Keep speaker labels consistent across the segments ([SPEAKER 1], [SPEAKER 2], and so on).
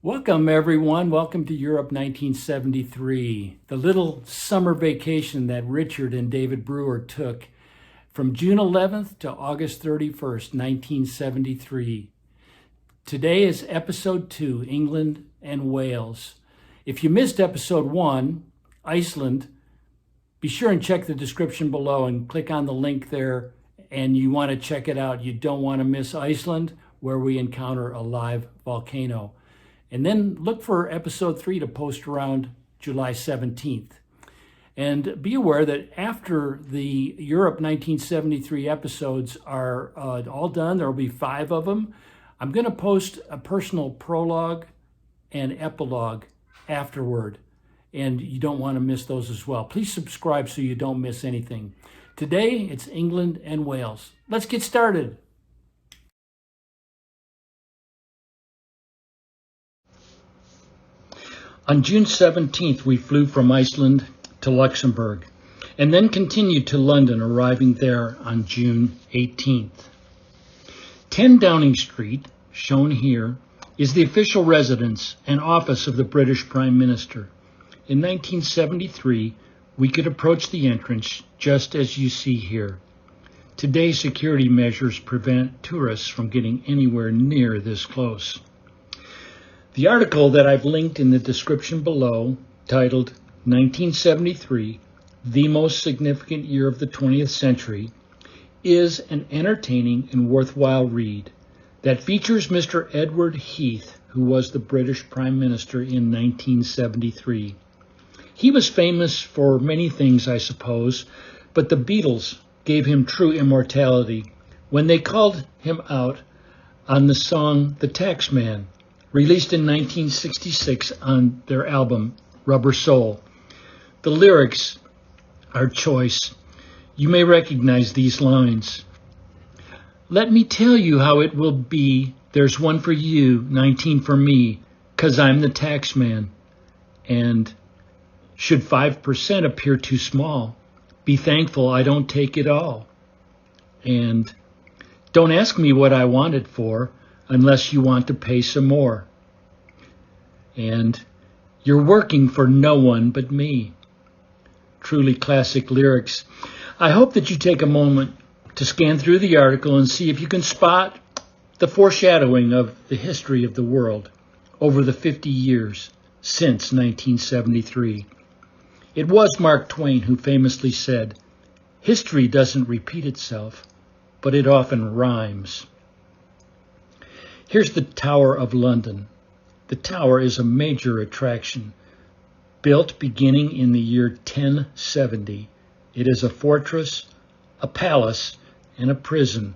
[SPEAKER 1] Welcome, everyone. Welcome to Europe 1973, the little summer vacation that Richard and David Brewer took from June 11th to August 31st, 1973. Today is episode 2, England and Wales. If you missed episode 1, Iceland, be sure and check the description below and click on the link there, and you want to check it out. You don't want to miss Iceland, where we encounter a live volcano. And then look for episode 3 to post around July 17th. And be aware that after the Europe 1973 episodes are all done, there will be 5 of them. I'm going to post a personal prologue and epilogue afterward. And you don't want to miss those as well. Please subscribe so you don't miss anything. Today, it's England and Wales. Let's get started. On June 17th, we flew from Iceland to Luxembourg and then continued to London, arriving there on June 18th. 10 Downing Street, shown here, is the official residence and office of the British Prime Minister. In 1973, we could approach the entrance just as you see here. Today, security measures prevent tourists from getting anywhere near this close. The article that I've linked in the description below, titled 1973, The Most Significant Year of the 20th Century, is an entertaining and worthwhile read that features Mr. Edward Heath, who was the British Prime Minister in 1973. He was famous for many things, I suppose, but the Beatles gave him true immortality when they called him out on the song The Taxman, released in 1966 on their album, Rubber Soul. The lyrics are choice. You may recognize these lines. Let me tell you how it will be. There's one for you, 19 for me, 'cause I'm the taxman. And should 5% appear too small, be thankful I don't take it all. And don't ask me what I want it for, unless you want to pay some more. And you're working for no one but me. Truly classic lyrics. I hope that you take a moment to scan through the article and see if you can spot the foreshadowing of the history of the world over the 50 years since 1973. It was Mark Twain who famously said, "History doesn't repeat itself, but it often rhymes." Here's the Tower of London. The tower is a major attraction. Built beginning in the year 1070, it is a fortress, a palace, and a prison,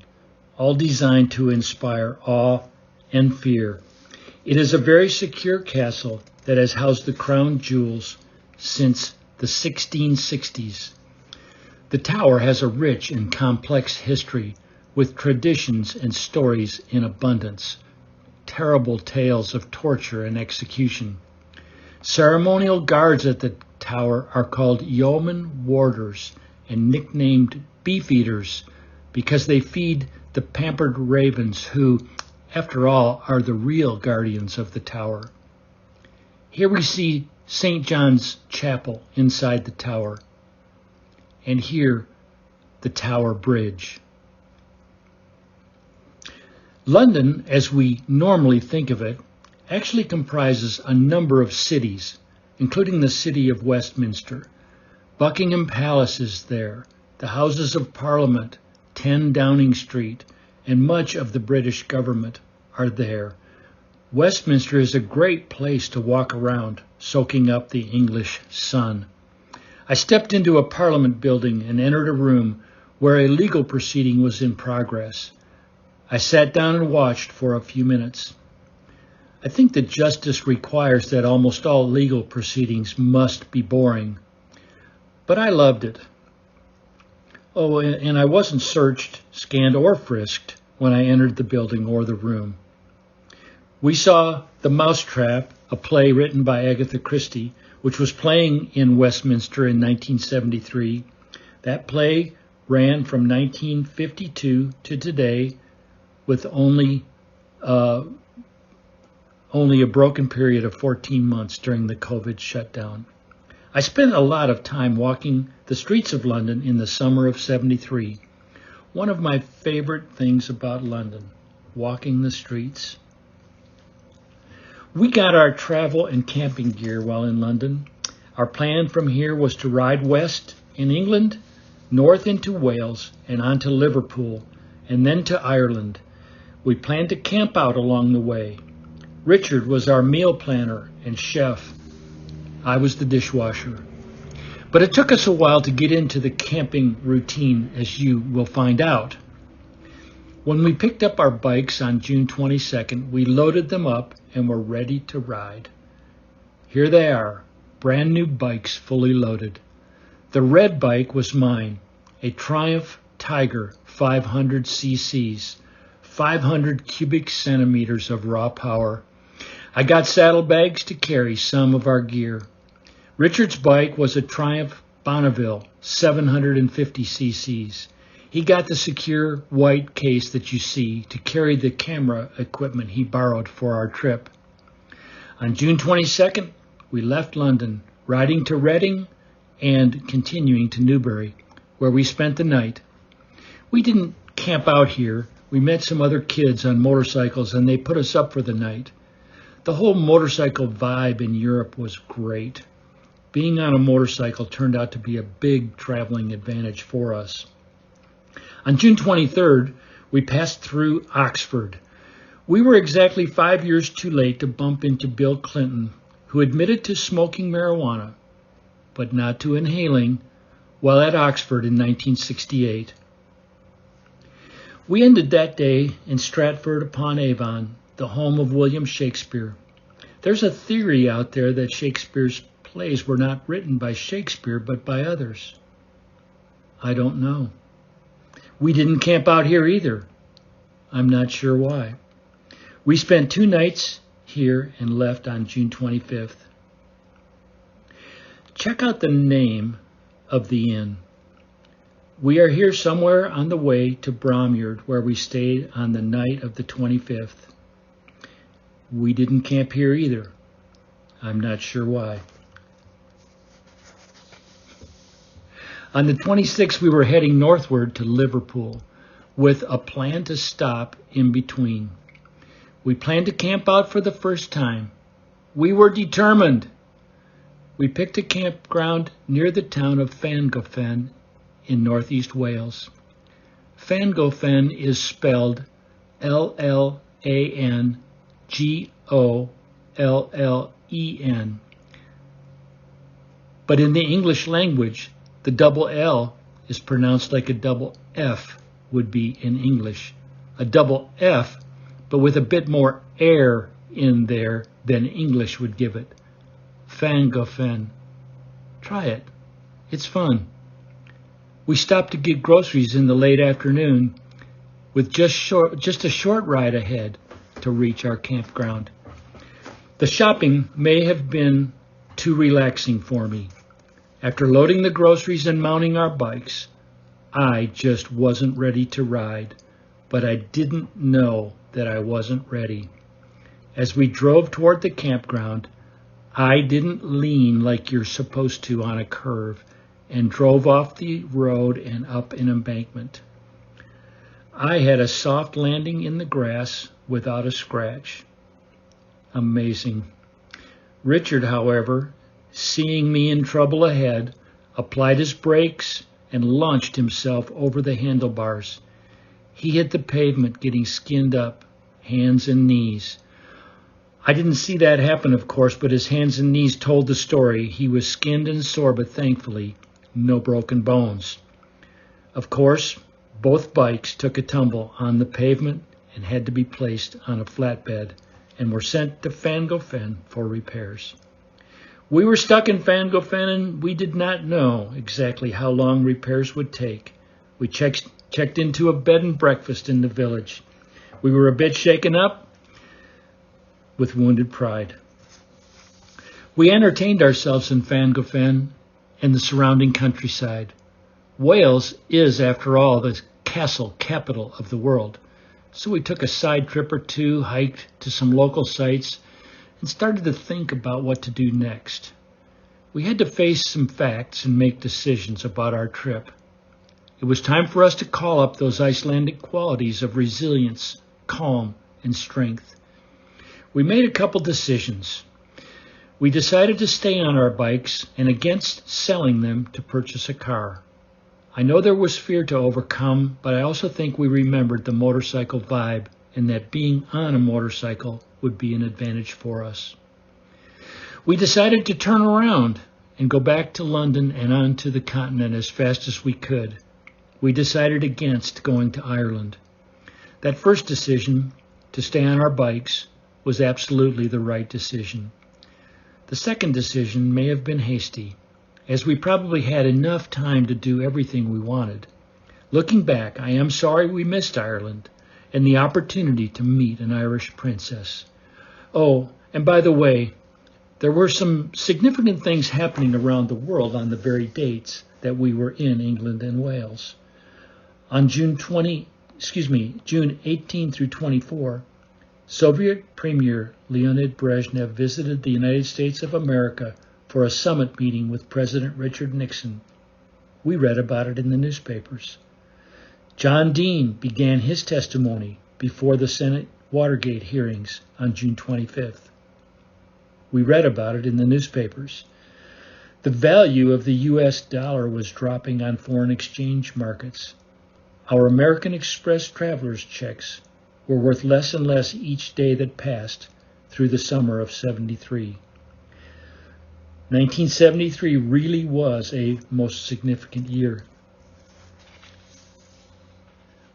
[SPEAKER 1] all designed to inspire awe and fear. It is a very secure castle that has housed the crown jewels since the 1660s. The tower has a rich and complex history with traditions and stories in abundance, terrible tales of torture and execution. Ceremonial guards at the tower are called yeoman warders and nicknamed beefeaters because they feed the pampered ravens who, after all, are the real guardians of the tower. Here we see St. John's Chapel inside the tower, and here the Tower Bridge. London, as we normally think of it, actually comprises a number of cities, including the city of Westminster. Buckingham Palace is there, the Houses of Parliament, 10 Downing Street, and much of the British government are there. Westminster is a great place to walk around, soaking up the English sun. I stepped into a Parliament building and entered a room where a legal proceeding was in progress. I sat down and watched for a few minutes. I think that justice requires that almost all legal proceedings must be boring, but I loved it. Oh, and I wasn't searched, scanned, or frisked when I entered the building or the room. We saw The Mousetrap, a play written by Agatha Christie, which was playing in Westminster in 1973. That play ran from 1952 to today with only only a broken period of 14 months during the COVID shutdown. I spent a lot of time walking the streets of London in the summer of '73. One of my favorite things about London, walking the streets. We got our travel and camping gear while in London. Our plan from here was to ride west in England, north into Wales, and on to Liverpool, and then to Ireland. We planned to camp out along the way. Richard was our meal planner and chef. I was the dishwasher. But it took us a while to get into the camping routine, as you will find out. When we picked up our bikes on June 22nd, we loaded them up and were ready to ride. Here they are, brand new bikes fully loaded. The red bike was mine, a Triumph Tiger 500 cc's, 500 cubic centimeters of raw power. I got saddlebags to carry some of our gear. Richard's bike was a Triumph Bonneville 750 cc's. He got the secure white case that you see to carry the camera equipment he borrowed for our trip. On June 22nd, we left London, riding to Reading and continuing to Newbury, where we spent the night. We didn't camp out here. We met some other kids on motorcycles and they put us up for the night. The whole motorcycle vibe in Europe was great. Being on a motorcycle turned out to be a big traveling advantage for us. On June 23rd, we passed through Oxford. We were exactly 5 years too late to bump into Bill Clinton, who admitted to smoking marijuana, but not to inhaling, while at Oxford in 1968. We ended that day in Stratford-upon-Avon, the home of William Shakespeare. There's a theory out there that Shakespeare's plays were not written by Shakespeare, but by others. I don't know. We didn't camp out here either. I'm not sure why. We spent 2 nights here and left on June 25th. Check out the name of the inn. We are here somewhere on the way to Bromyard, where we stayed on the night of the 25th. We didn't camp here either. I'm not sure why. On the 26th, we were heading northward to Liverpool with a plan to stop in between. We planned to camp out for the first time. We were determined. We picked a campground near the town of ffan-goh-ffen in northeast Wales. ffan-goh-ffen is spelled Llangollen. But in the English language, the double L is pronounced like a double F would be in English. A double F, but with a bit more air in there than English would give it. ffan-goh-ffen. Try it. It's fun. We stopped to get groceries in the late afternoon with just a short ride ahead to reach our campground. The shopping may have been too relaxing for me. After loading the groceries and mounting our bikes, I just wasn't ready to ride, but I didn't know that I wasn't ready. As we drove toward the campground, I didn't lean like you're supposed to on a curve and drove off the road and up an embankment. I had a soft landing in the grass without a scratch. Amazing. Richard, however, seeing me in trouble ahead, applied his brakes and launched himself over the handlebars. He hit the pavement, getting skinned up, hands and knees. I didn't see that happen, of course, but his hands and knees told the story. He was skinned and sore, but thankfully, no broken bones. Of course, both bikes took a tumble on the pavement and had to be placed on a flatbed and were sent to ffan-goh-ffen for repairs. We were stuck in ffan-goh-ffen and we did not know exactly how long repairs would take. We checked into a bed and breakfast in the village. We were a bit shaken up with wounded pride. We entertained ourselves in ffan-goh-ffen and the surrounding countryside. Wales is, after all, the castle capital of the world. So we took a side trip or two, hiked to some local sites, and started to think about what to do next. We had to face some facts and make decisions about our trip. It was time for us to call up those Icelandic qualities of resilience, calm, and strength. We made a couple decisions. We decided to stay on our bikes and against selling them to purchase a car. I know there was fear to overcome, but I also think we remembered the motorcycle vibe and that being on a motorcycle would be an advantage for us. We decided to turn around and go back to London and on to the continent as fast as we could. We decided against going to Ireland. That first decision, to stay on our bikes, was absolutely the right decision. The second decision may have been hasty, as we probably had enough time to do everything we wanted. Looking back, I am sorry we missed Ireland and the opportunity to meet an Irish princess. Oh, and by the way, there were some significant things happening around the world on the very dates that we were in England and Wales. On June 18 through 24, Soviet Premier Leonid Brezhnev visited the United States of America for a summit meeting with President Richard Nixon. We read about it in the newspapers. John Dean began his testimony before the Senate Watergate hearings on June 25th. We read about it in the newspapers. The value of the U.S. dollar was dropping on foreign exchange markets. Our American Express travelers' checks were worth less and less each day that passed through the summer of '73. 1973 really was a most significant year.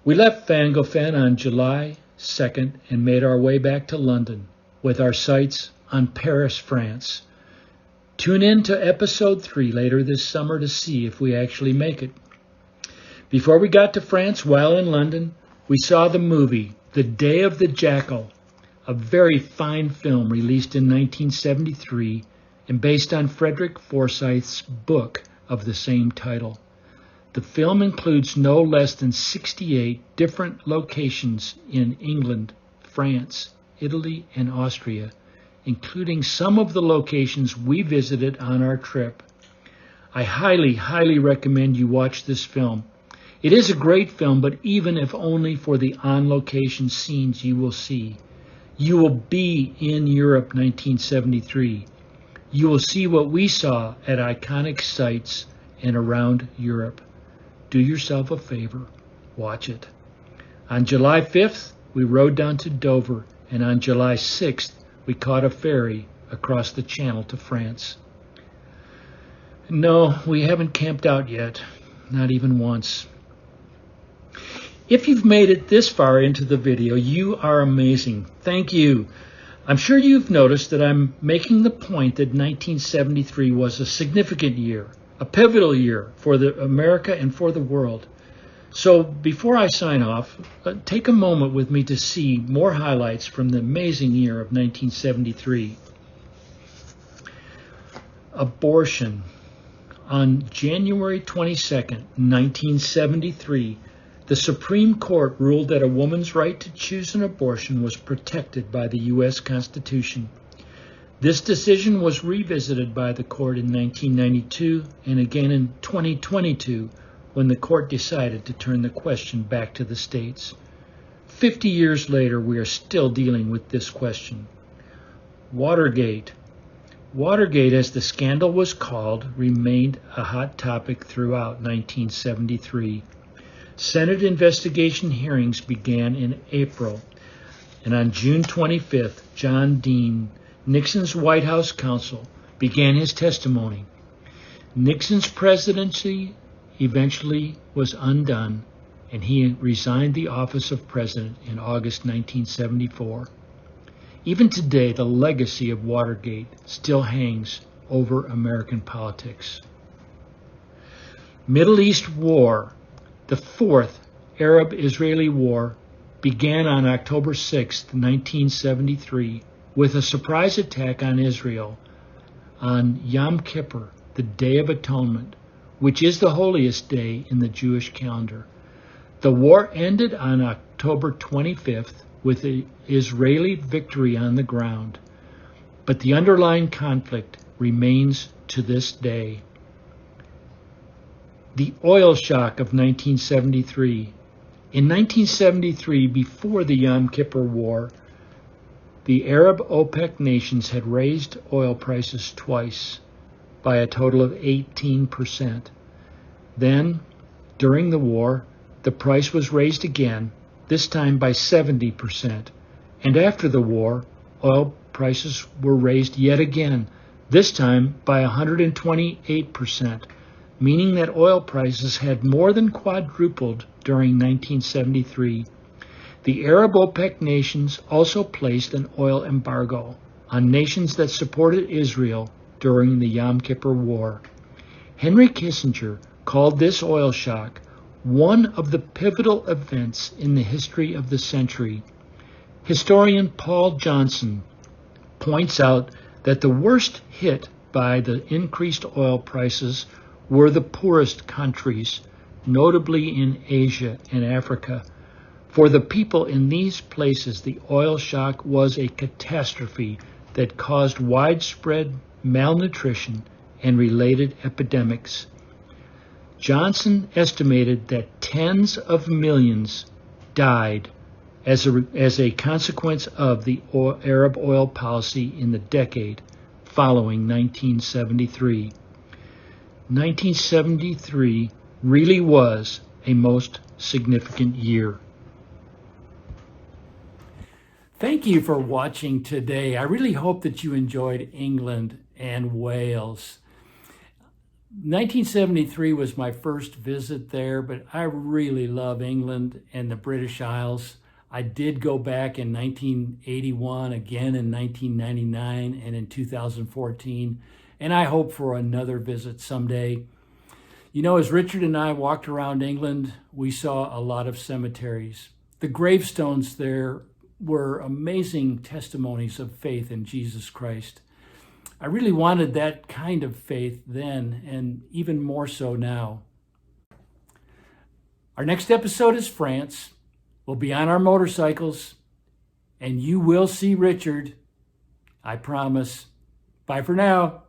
[SPEAKER 1] We left ffan-goh-ffen on July 2nd and made our way back to London with our sights on Paris, France. Tune in to episode 3 later this summer to see if we actually make it. Before we got to France, while in London, we saw the movie The Day of the Jackal, a very fine film released in 1973 and based on Frederick Forsyth's book of the same title. The film includes no less than 68 different locations in England, France, Italy, and Austria, including some of the locations we visited on our trip. I highly, highly recommend you watch this film. It is a great film, but even if only for the on-location scenes you will see. You will be in Europe 1973. You will see what we saw at iconic sites and around Europe. Do yourself a favor. Watch it. On July 5th, we rode down to Dover, and on July 6th, we caught a ferry across the channel to France. No, we haven't camped out yet, not even once. If you've made it this far into the video, you are amazing. Thank you. I'm sure you've noticed that I'm making the point that 1973 was a significant year, a pivotal year for America and for the world. So before I sign off, take a moment with me to see more highlights from the amazing year of 1973. Abortion. On January 22nd, 1973, the Supreme Court ruled that a woman's right to choose an abortion was protected by the U.S. Constitution. This decision was revisited by the court in 1992 and again in 2022 when the court decided to turn the question back to the states. 50 years later, we are still dealing with this question. Watergate. Watergate, as the scandal was called, remained a hot topic throughout 1973. Senate investigation hearings began in April, and on June 25th, John Dean, Nixon's White House counsel, began his testimony. Nixon's presidency eventually was undone, and he resigned the office of president in August 1974. Even today, the legacy of Watergate still hangs over American politics. Middle East War. The Fourth Arab-Israeli War began on October 6, 1973, with a surprise attack on Israel on Yom Kippur, the Day of Atonement, which is the holiest day in the Jewish calendar. The war ended on October 25th with an Israeli victory on the ground. but the underlying conflict remains to this day. The oil shock of 1973. In 1973, before the Yom Kippur War, the Arab OPEC nations had raised oil prices twice by a total of 18%. Then, during the war, the price was raised again, this time by 70%. And after the war, oil prices were raised yet again, this time by 128%, meaning that oil prices had more than quadrupled during 1973. The Arab OPEC nations also placed an oil embargo on nations that supported Israel during the Yom Kippur War. Henry Kissinger called this oil shock one of the pivotal events in the history of the century. Historian Paul Johnson points out that the worst hit by the increased oil prices were the poorest countries, notably in Asia and Africa. For the people in these places, the oil shock was a catastrophe that caused widespread malnutrition and related epidemics. Johnson estimated that tens of millions died as a consequence of the Arab oil policy in the decade following 1973. 1973 really was a most significant year. Thank you for watching today. I really hope that you enjoyed England and Wales. 1973 was my first visit there, but I really love England and the British Isles. I did go back in 1981, again in 1999, and in 2014, and I hope for another visit someday. You know, as Richard and I walked around England, we saw a lot of cemeteries. The gravestones there were amazing testimonies of faith in Jesus Christ. I really wanted that kind of faith then, and even more so now. Our next episode is France. We'll be on our motorcycles, and you will see Richard. I promise. Bye for now.